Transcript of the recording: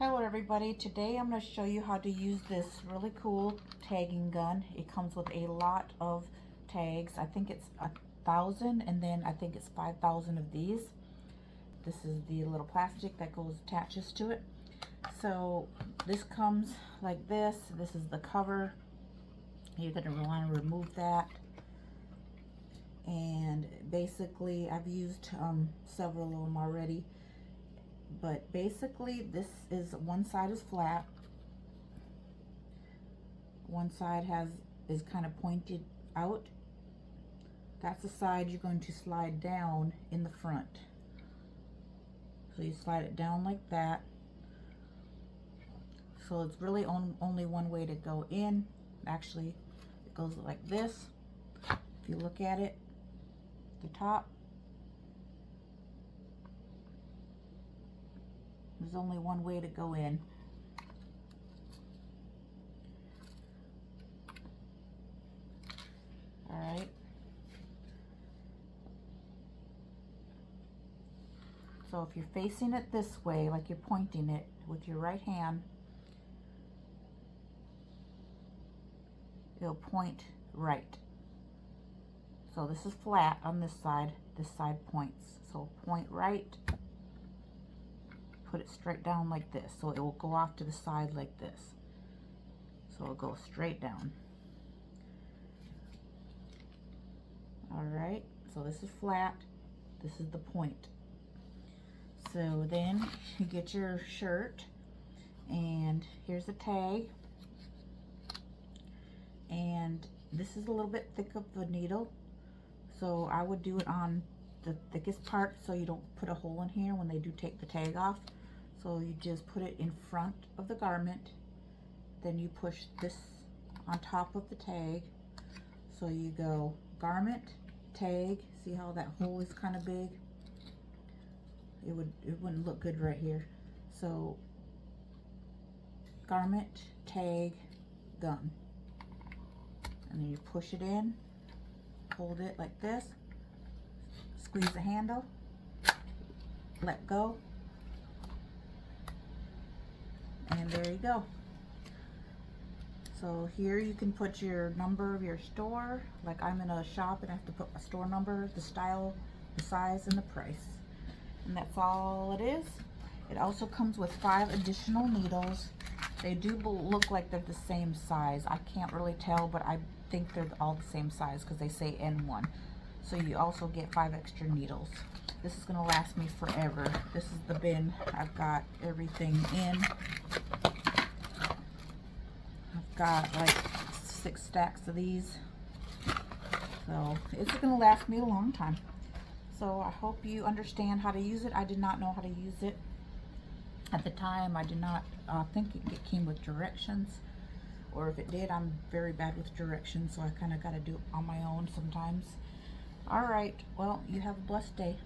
Hello everybody, today I'm going to show you how to use this really cool tagging gun. It comes with a lot of tags. I think it's 1,000 and then I think it's 5,000 of these. This is the little plastic that attaches to it. So this comes like this. This is the cover. You're going to want to remove that. And basically I've used several of them already. But basically this is, one side is flat, one side is kind of pointed out. That's the side you're going to slide down in the front. So you slide it down like that. So it's really only one way to go in. Actually, it goes like this. If you look at it, the top, there's only one way to go in. All right. So if you're facing it this way, like you're pointing it with your right hand, it'll point right. So this is flat on this side points. So point right. Put it straight down like this, so it will go off to the side like this. So it'll go straight down. All right, so this is flat, this is the point. So then you get your shirt, and here's a tag, and this is a little bit thick of the needle, so I would do it on the thickest part so you don't put a hole in here when they do take the tag off. So you just put it in front of the garment, then you push this on top of the tag. So you go garment, tag. See how that hole is kind of big? It wouldn't look good right here. So garment, tag, gun. And then you push it in, hold it like this, squeeze the handle, let go, and there you go. So here you can put your number of your store. Like I'm in a shop and I have to put my store number, the style, the size, and the price. And that's all it is. It also comes with 5 additional needles. They do look like they're the same size. I can't really tell, but I think they're all the same size because they say N1. So you also get 5 extra needles. This is gonna last me forever. This is the bin I've got everything in. I've got like 6 stacks of these. So it's gonna last me a long time. So I hope you understand how to use it. I did not know how to use it. At the time, I did not think it came with directions. Or if it did, I'm very bad with directions, so I kind of got to do it on my own sometimes. All right, well, you have a blessed day.